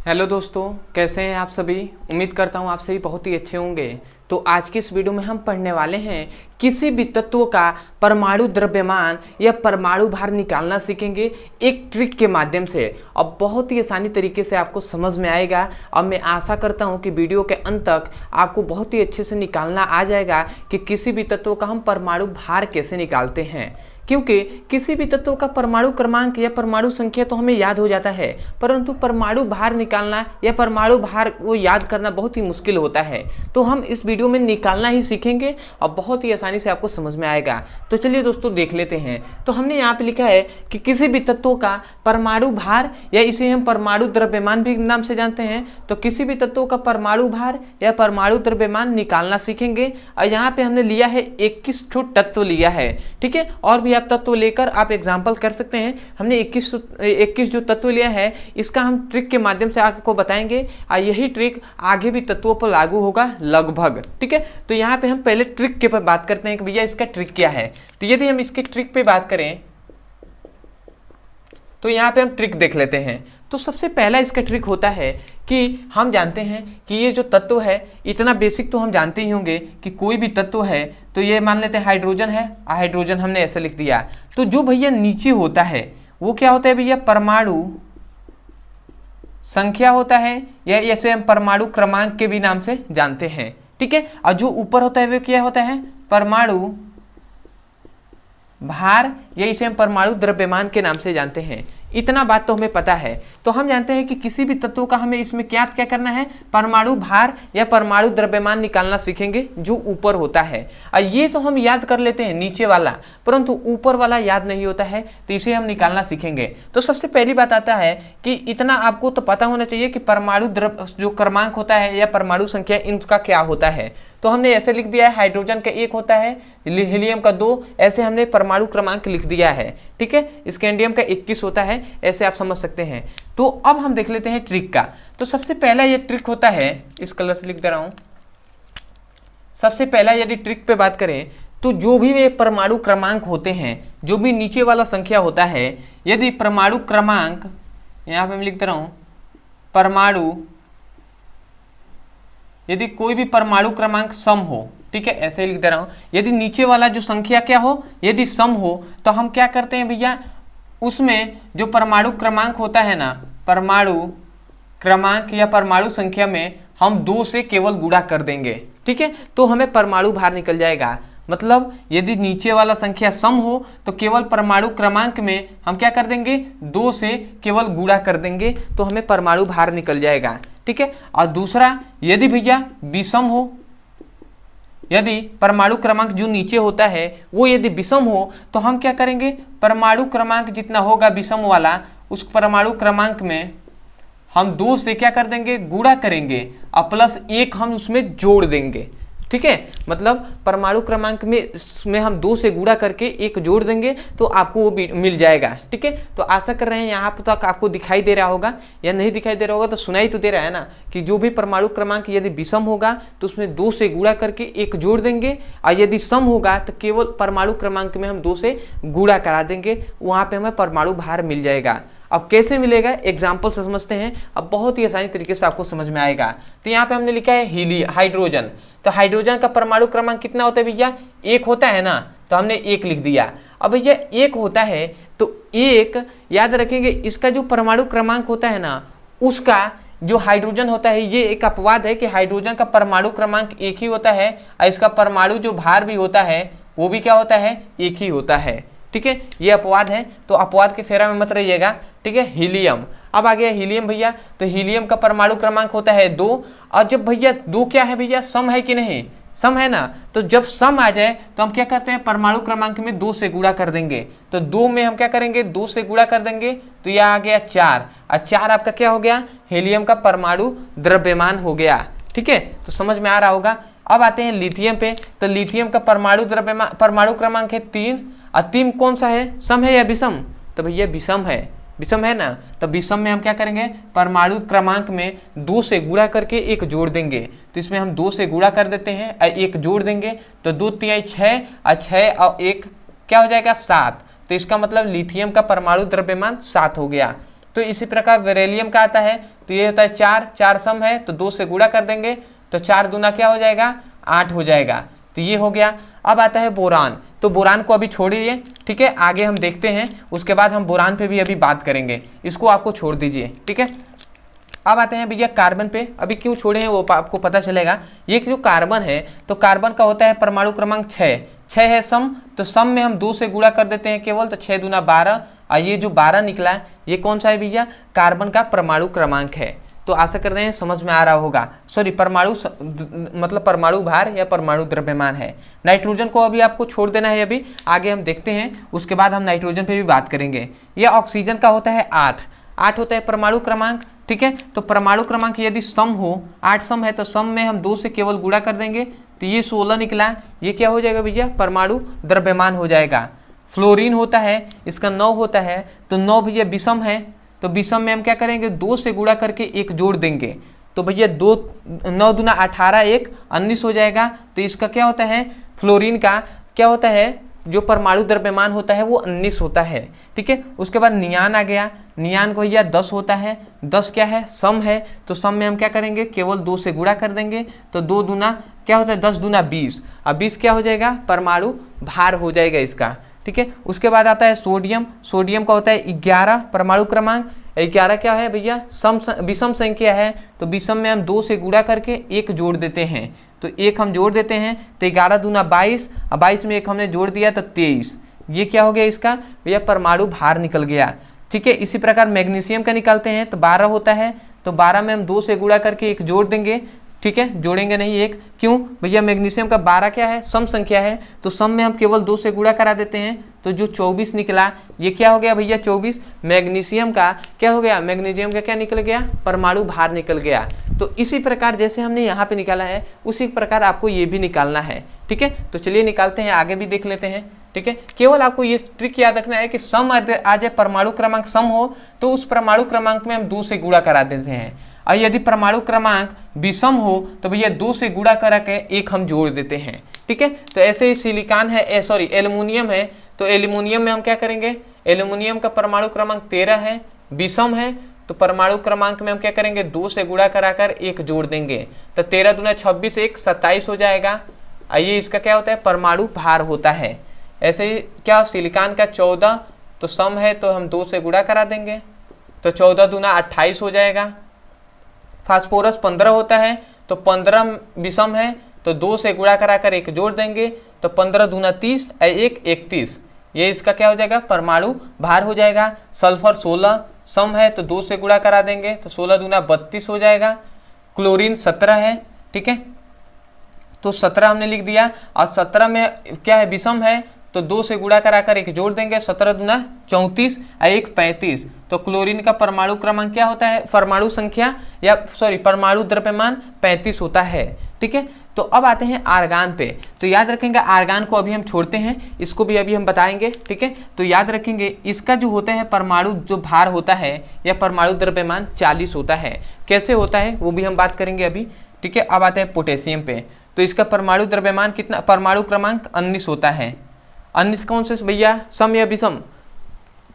Hello दोस्तों, कैसे हैं आप सभी। उम्मीद करता हूँ आप सभी बहुत ही अच्छे होंगे। तो आज की इस वीडियो में हम पढ़ने वाले हैं किसी भी तत्व का परमाणु द्रव्यमान या परमाणु भार निकालना सीखेंगे एक ट्रिक के माध्यम से। अब बहुत ही आसानी तरीके से आपको समझ में आएगा। अब मैं आशा करता हूँ कि वीडियो के अंत तक आपको बहुत ही अच्छे से निकालना आ जाएगा कि किसी भी तत्व का हम परमाणु भार कैसे निकालते हैं। क्योंकि किसी भी तत्व का परमाणु क्रमांक या परमाणु संख्या तो हमें याद हो जाता है, परंतु परमाणु भार निकालना या परमाणु भार को याद करना बहुत ही मुश्किल होता है। तो हम इस वीडियो में निकालना ही सीखेंगे और बहुत ही आसानी से आपको समझ में आएगा। तो चलिए दोस्तों देख लेते हैं। तो हमने यहाँ पे लिखा है कि किसी भी तत्व का परमाणु भार या इसे हम परमाणु द्रव्यमान भी नाम से जानते हैं। तो किसी भी तत्व का परमाणु भार या परमाणु द्रव्यमान निकालना सीखेंगे। और यहाँ पे हमने लिया है 21 तत्व लिया है, ठीक है। और भी तत्व लेकर आप एग्जाम्पल कर सकते हैं। हमने 21 जो तत्व लिया है इसका हम ट्रिक के माध्यम से आपको बताएंगे और यही ट्रिक आगे भी तत्वों पर लागू होगा लगभग, ठीक है। तो यहाँ पे हम पहले ट्रिक के पर बात करते हैं कि भैया इसका ट्रिक क्या है। तो यदि हम इसके ट्रिक पे बात करें तो यहाँ पे हम ट्रिक देख लेते हैं। तो सबसे पहला इसका ट्रिक होता है कि हम जानते हैं कि ये जो तत्व है, इतना बेसिक तो हम जानते ही होंगे कि कोई भी तत्व है तो ये मान लेते हैं हाइड्रोजन है। हाइड्रोजन हमने ऐसे लिख दिया। तो जो भैया नीचे होता है वो क्या होता है भैया, परमाणु संख्या होता है या ऐसे हम परमाणु क्रमांक के भी नाम से जानते हैं, ठीक है। और जो ऊपर होता है वो क्या होता है, परमाणु भार या इसे हम परमाणु द्रव्यमान के नाम से जानते हैं। इतना बात तो हमें पता है। तो हम जानते हैं कि किसी भी तत्व का हमें इसमें क्या क्या करना है, परमाणु भार या परमाणु द्रव्यमान निकालना सीखेंगे जो ऊपर होता है। और ये तो हम याद कर लेते हैं नीचे वाला, परंतु ऊपर वाला याद नहीं होता है, तो इसे हम निकालना सीखेंगे। तो सबसे पहली बात आता है कि इतना आपको तो पता होना चाहिए कि परमाणु जो क्रमांक होता है या परमाणु संख्या इनका क्या होता है। तो हमने ऐसे लिख दिया है, हाइड्रोजन का 1 होता है, हीलियम का 2, ऐसे हमने परमाणु क्रमांक लिख दिया है, ठीक है। स्कैंडियम का 21 होता है, ऐसे आप समझ सकते हैं। तो अब हम देख लेते हैं ट्रिक का। तो सबसे पहला ये ट्रिक होता है, इस कलर से लिख दे रहा हूं। सबसे पहला यदि ट्रिक पे बात करें तो जो भी ये परमाणु क्रमांक होते हैं, जो भी नीचे वाला संख्या होता है, यदि परमाणु क्रमांक, यहां पे मैं लिख दे रहा हूं परमाणु, यदि कोई भी परमाणु क्रमांक सम हो, ठीक है, ऐसे लिख दे रहा हूं। यदि नीचे वाला जो संख्या क्या हो, यदि सम हो, तो हम क्या करते हैं भैया, उसमें जो परमाणु क्रमांक होता है ना, परमाणु क्रमांक या परमाणु संख्या में हम 2 से केवल गुणा कर देंगे, ठीक है। तो हमें परमाणु भार निकल जाएगा। मतलब यदि नीचे वाला संख्या सम हो तो केवल परमाणु क्रमांक में हम क्या कर देंगे, 2 से केवल गुणा कर देंगे, तो हमें परमाणु भार निकल जाएगा, ठीक है। और दूसरा, यदि भैया विषम हो, यदि परमाणु क्रमांक जो नीचे होता है वो यदि विषम हो, तो हम क्या करेंगे, परमाणु क्रमांक जितना होगा विषम वाला, उस परमाणु क्रमांक में हम 2 से क्या कर देंगे, गुणा करेंगे और +1 हम उसमें जोड़ देंगे, ठीक है। मतलब परमाणु क्रमांक में हम 2 से गुणा करके 1 जोड़ देंगे तो आपको वो मिल जाएगा, ठीक है। तो आशा कर रहे हैं यहाँ तक आपको दिखाई दे रहा होगा, या नहीं दिखाई दे रहा होगा तो सुनाई तो दे रहा है ना, कि जो भी परमाणु क्रमांक यदि विषम होगा तो उसमें 2 से गुणा करके 1 जोड़ देंगे, और यदि सम होगा तो केवल परमाणु क्रमांक में हम 2 से गुणा करा देंगे, वहाँ पे हमें परमाणु भार मिल जाएगा। अब कैसे मिलेगा, एग्जाम्पल से समझते हैं। अब बहुत ही आसानी तरीके से आपको समझ में आएगा। तो यहाँ पे हमने लिखा है हाइड्रोजन। तो हाइड्रोजन का परमाणु क्रमांक कितना होता है भैया, 1 होता है ना, तो हमने 1 लिख दिया। अब भैया 1 होता है तो 1 याद रखेंगे, इसका जो परमाणु क्रमांक होता है ना, उसका जो हाइड्रोजन होता है, ये एक अपवाद है कि हाइड्रोजन का परमाणु क्रमांक 1 ही होता है और इसका परमाणु जो भार भी होता है वो भी क्या होता है, 1 ही होता है, ठीक है। ये अपवाद है, तो अपवाद के फेरा में मत रहिएगा, ठीक है। हीलियम, अब आ गया हीलियम भैया। तो हीलियम का परमाणु क्रमांक होता है 2, और जब भैया 2 क्या है भैया, सम है कि नहीं, सम है ना। तो जब सम आ जाए तो हम क्या करते हैं, परमाणु क्रमांक में 2 से गुणा कर देंगे। तो 2 में हम क्या करेंगे, 2 से गुणा कर देंगे, तो यह आ गया 4, और 4 आपका क्या हो गया, हीलियम का परमाणु द्रव्यमान हो गया, ठीक है। तो समझ में आ रहा होगा। अब आते हैं लिथियम पे। तो लिथियम का परमाणु द्रव्यमान, परमाणु क्रमांक है 3, और 3 कौन सा है, सम है या विषम, तो भैया विषम है, विषम है ना। तो विषम में हम क्या करेंगे, परमाणु क्रमांक में 2 से गुणा करके 1 जोड़ देंगे। तो इसमें हम 2 से गुणा कर देते हैं और 1 जोड़ देंगे, तो 2 3 6 और 6 और 1 क्या हो जाएगा, 7। तो इसका मतलब लिथियम का परमाणु द्रव्यमान 7 हो गया। तो इसी प्रकार बेरिलियम का आता है, तो ये होता है 4, 4 सम है तो 2 से गुणा कर देंगे तो 4 दूना क्या हो जाएगा 8 हो जाएगा, तो ये हो गया। अब आता है बोरान, तो बोरान को अभी छोड़िए, ठीक है, आगे हम देखते हैं, उसके बाद हम बोरान पे भी अभी बात करेंगे, इसको आपको छोड़ दीजिए, ठीक है। अब आते हैं भैया कार्बन पे, अभी क्यों छोड़े हैं वो आपको पता चलेगा। ये जो कार्बन है तो कार्बन का होता है परमाणु क्रमांक 6 है सम, तो सम में हम 2 से गुणा कर देते हैं केवल, तो 6 दूना 12, और ये जो 12 निकला है ये कौन सा है भैया, कार्बन का परमाणु क्रमांक है। तो आशा कर रहे हैं समझ में आ रहा होगा, सॉरी परमाणु मतलब परमाणु भार या परमाणु द्रव्यमान है। नाइट्रोजन को अभी आपको छोड़ देना है, अभी आगे हम देखते हैं, उसके बाद हम नाइट्रोजन पे भी बात करेंगे। यह ऑक्सीजन का होता है 8 होता है परमाणु क्रमांक, ठीक है। तो परमाणु क्रमांक यदि सम हो, 8 सम है तो सम में हम 2 से केवल गुणा कर देंगे, तो ये 16 निकला, ये क्या हो जाएगा भैया परमाणु द्रव्यमान हो जाएगा। फ्लोरीन होता है, इसका 9 होता है, तो 9 भैया विषम है, तो विषम में हम क्या करेंगे 2 से गुणा करके 1 जोड़ देंगे, तो भैया 9 दूना 18, 1 19 हो जाएगा। तो इसका क्या होता है, फ्लोरीन का क्या होता है, जो परमाणु द्रव्यमान होता है वो 19 होता है, ठीक है। उसके बाद नियान आ गया, नियान को भैया 10 होता है, 10 क्या है सम है, तो सम में हम क्या करेंगे केवल 2 से गुणा कर देंगे, तो 2 दूना क्या होता है 10 दूना 20, अब 20 क्या हो जाएगा परमाणु भार हो जाएगा इसका, ठीक है। उसके बाद आता है सोडियम, सोडियम का होता है 11 परमाणु क्रमांक, 11 क्या है भैया विषम संख्या है, तो विषम में हम 2 से गुणा करके 1 जोड़ देते हैं, तो 1 हम जोड़ देते हैं, तो 11 दूना 22, और 22 में 1 हमने जोड़ दिया तो 23, ये क्या हो गया इसका भैया परमाणु भार निकल गया, ठीक है। इसी प्रकार मैग्नीशियम का निकालते हैं तो 12 होता है, तो 12 में हम 2 से गुणा करके 1 जोड़ देंगे, ठीक है, जोड़ेंगे नहीं 1, क्यों भैया मैग्नीशियम का 12 क्या है सम संख्या है, तो सम में हम केवल 2 से गुणा करा देते हैं, तो जो 24 निकला ये क्या हो गया भैया 24, मैग्नीशियम का क्या हो गया, मैग्नीशियम का क्या निकल गया परमाणु भार निकल गया। तो इसी प्रकार जैसे हमने यहाँ पे निकाला है उसी प्रकार आपको ये भी निकालना है, ठीक है। तो चलिए निकालते हैं, आगे भी देख लेते हैं, ठीक है। केवल आपको ये ट्रिक याद रखना है कि सम आ जाए परमाणु क्रमांक सम हो तो उस परमाणु क्रमांक में हम 2 से गुणा करा देते हैं, और यदि परमाणु क्रमांक विषम हो तो भैया 2 से गुणा करा के 1 हम जोड़ देते हैं, ठीक है। तो ऐसे ही सिलिकॉन है, सॉरी एल्युमिनियम है, तो एल्युमिनियम में हम क्या करेंगे, एल्युमिनियम का परमाणु क्रमांक 13 है, विषम है, तो परमाणु क्रमांक में हम क्या करेंगे 2 से गुणा कराकर 1 जोड़ देंगे, तो 13 दूना 26, 1 27 हो जाएगा, ये इसका क्या होता है परमाणु भार होता है। ऐसे ही क्या सिलिकॉन का 14, तो सम है तो हम 2 से गुणा करा देंगे, तो 14 दूना 28 हो जाएगा। फास्फोरस 15 होता है, तो 15 विषम है, तो 2 से गुणा कराकर 1 जोड़ देंगे, तो 15 दूना 30, 1 31, ये इसका क्या हो जाएगा परमाणु भार हो जाएगा। सल्फर 16 सम है, तो 2 से गुणा करा देंगे, तो 16 दूना 32 हो जाएगा। क्लोरीन 17 है, ठीक है, तो 17 हमने लिख दिया, और 17 में क्या है विषम है, तो 2 से गुणा कराकर 1 जोड़ देंगे, 17 दूना 34, 1 35, तो क्लोरीन का परमाणु क्रमांक क्या होता है, परमाणु संख्या या सॉरी परमाणु द्रव्यमान 35 होता है, ठीक है। तो अब आते हैं आर्गान पे, तो याद रखेंगे आर्गान को अभी हम छोड़ते हैं, इसको भी अभी हम बताएंगे, ठीक है। तो याद रखेंगे इसका जो होता है परमाणु जो भार होता है या परमाणु द्रव्यमान 40 होता है, कैसे होता है वो भी हम बात करेंगे अभी, ठीक है। अब आते हैं पोटेशियम पे, तो इसका परमाणु द्रव्यमान कितना, परमाणु क्रमांक 19 होता है। 19 कौन से भैया सम या विषम,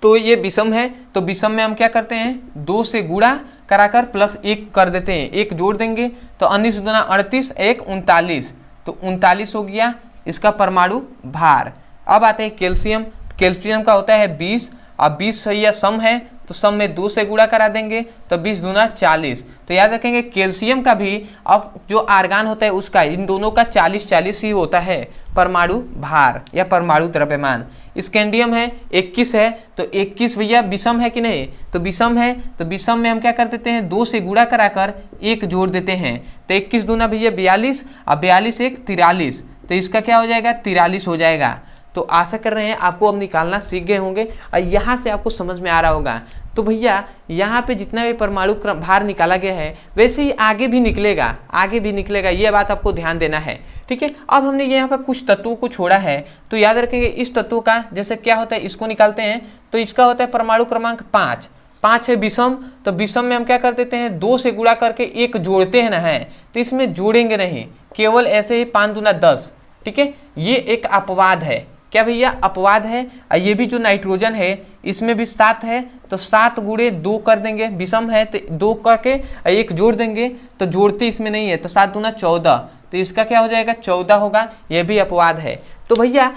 तो ये विषम है, तो विषम में हम क्या करते हैं 2 से गुणा कराकर प्लस 1 कर देते हैं, 1 जोड़ देंगे, तो 19 दूना 38, 1 39, तो 39 हो गया इसका परमाणु भार। अब आते हैं कैल्शियम, कैल्शियम का होता है 20, अब 20 या सम है तो सम में 2 से गुणा करा देंगे, तो 20 दूना 40, तो याद रखेंगे कैल्शियम का भी अब जो आर्गान होता है उसका इन दोनों का 40-40 ही होता है परमाणु भार या परमाणु द्रव्यमान। स्कैंडियम है 21 है, तो 21 भैया विषम है कि नहीं, तो विषम है, तो विषम में हम क्या कर देते हैं 2 से गुणा कराकर 1 जोड़ देते हैं, तो 21 दूना भैया 42, अब 42 1 43, तो इसका क्या हो जाएगा 43 हो जाएगा। तो आशा कर रहे हैं आपको अब निकालना सीख गए होंगे और यहाँ से आपको समझ में आ रहा होगा। तो भैया यहाँ पे जितना भी परमाणु भार निकाला गया है वैसे ही आगे भी निकलेगा, आगे भी निकलेगा, ये बात आपको ध्यान देना है, ठीक है। अब हमने यहाँ पर कुछ तत्वों को छोड़ा है, तो याद रखेंगे इस तत्वों का जैसे क्या होता है, इसको निकालते हैं, तो इसका होता है परमाणु क्रमांक 5, 5 है विषम, तो विषम में हम क्या कर देते हैं 2 से गुणा करके 1 जोड़ते हैं ना, है तो इसमें जोड़ेंगे नहीं, केवल ऐसे ही 5 दूना 10, ठीक है। ये एक अपवाद है, क्या भैया अपवाद है। ये भी जो नाइट्रोजन है इसमें भी 7 है, तो 7 गुणे 2 कर देंगे, विषम है तो 2 करके 1 जोड़ देंगे, तो जोड़ते इसमें नहीं है, तो 7 दूना 14, तो इसका क्या हो जाएगा 14 होगा, यह भी अपवाद है। तो भैया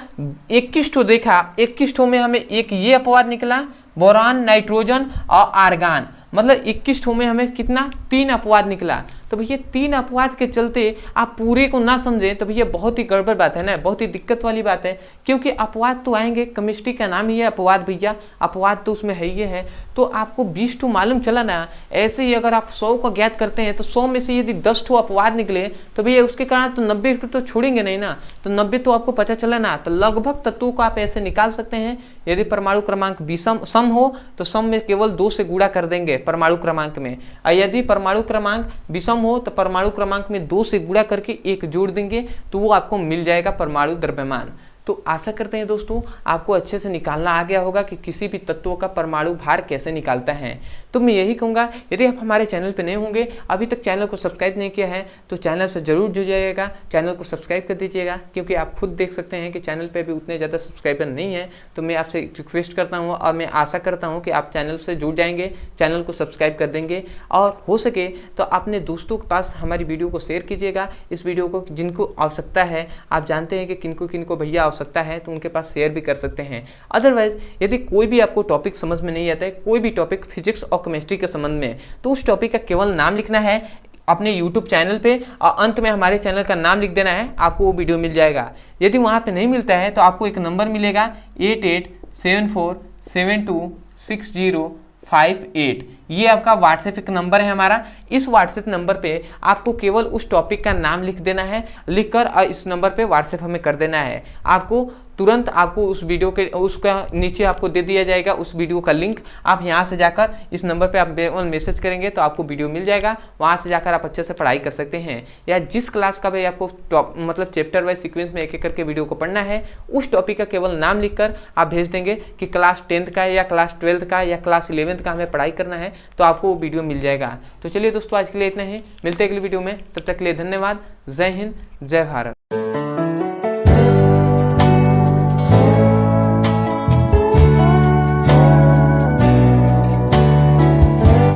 21 ठो देखा, 21 ठो में हमें एक ये अपवाद निकला, बोरान, नाइट्रोजन और आर्गान, मतलब 21 ठो में हमें कितना 3 अपवाद निकला। तो भैया 3 अपवाद के चलते आप पूरे को ना समझें तो भैया बहुत ही गड़बड़ बात है ना, बहुत ही दिक्कत वाली बात है, क्योंकि अपवाद तो आएंगे, केमिस्ट्री का नाम ही है अपवाद भैया, अपवाद तो उसमें है ही है। तो आपको 20 ठो मालूम चला ना, ऐसे ही अगर आप 100 को ज्ञात करते हैं तो 100 में से यदि 10 ठो अपवाद निकले तो भैया उसके कारण तो 90 तो छोड़ेंगे नहीं ना, तो 90 तो आपको पता चला ना। तो लगभग तत्वों को आप ऐसे निकाल सकते हैं, यदि परमाणु क्रमांक विषम सम हो तो सम में केवल 2 से गुणा कर देंगे परमाणु क्रमांक में, और यदि परमाणु क्रमांक विषम हो तो परमाणु क्रमांक में 2 से गुणा करके 1 जोड़ देंगे, तो वो आपको मिल जाएगा परमाणु द्रव्यमान। तो आशा करते हैं दोस्तों आपको अच्छे से निकालना आ गया होगा कि किसी भी तत्वों का परमाणु भार कैसे निकालता है। तो मैं यही कहूँगा, यदि आप हमारे चैनल पर नए होंगे, अभी तक चैनल को सब्सक्राइब नहीं किया है तो चैनल से जरूर जुड़ जाइएगा, चैनल को सब्सक्राइब कर दीजिएगा, क्योंकि आप खुद देख सकते हैं कि चैनल पर भी उतने ज़्यादा सब्सक्राइबर नहीं है। तो मैं आपसे रिक्वेस्ट करता हूँ और मैं आशा करता हूँ कि आप चैनल से जुड़ जाएंगे, चैनल को सब्सक्राइब कर देंगे, और हो सके तो अपने दोस्तों के पास हमारी वीडियो को शेयर कीजिएगा। इस वीडियो को जिनको आवश्यकता है, आप जानते हैं कि किनको केवल आवश्यकता है, तो उनके पास शेयर भी कर सकते हैं। अदरवाइज यदि कोई भी आपको टॉपिक समझ में नहीं आता है, कोई भी टॉपिक फिजिक्स और केमिस्ट्री के संबंध में, तो उस टॉपिक का केवल नाम लिखना है अपने YouTube चैनल पे और अंत में हमारे चैनल का नाम लिख देना है, आपको वो वीडियो मिल जाएगा। यदि वहाँ पे नहीं मिलता है तो आपको एक नंबर मिलेगा 8874726058, ये आपका व्हाट्सएप एक नंबर है हमारा। इस व्हाट्सएप नंबर पे आपको केवल उस टॉपिक का नाम लिख देना है, लिखकर इस नंबर पे व्हाट्सएप हमें कर देना है। आपको तुरंत आपको उस वीडियो के उसका नीचे आपको दे दिया जाएगा उस वीडियो का लिंक, आप यहाँ से जाकर इस नंबर पे आप मैसेज करेंगे तो आपको वीडियो मिल जाएगा, वहाँ से जाकर आप अच्छे से पढ़ाई कर सकते हैं। या जिस क्लास का भी आपको मतलब चैप्टर वाइज सीक्वेंस में एक करके वीडियो को पढ़ना है, उस टॉपिक का केवल नाम लिखकर आप भेज देंगे कि क्लास 10th का या क्लास 12th का या क्लास 11th का हमें पढ़ाई करना है, तो आपको वो वीडियो मिल जाएगा। तो चलिए दोस्तों आज के लिए इतना ही, मिलते हैं अगली वीडियो में, तब तक के लिए धन्यवाद। जय हिंद, जय भारत।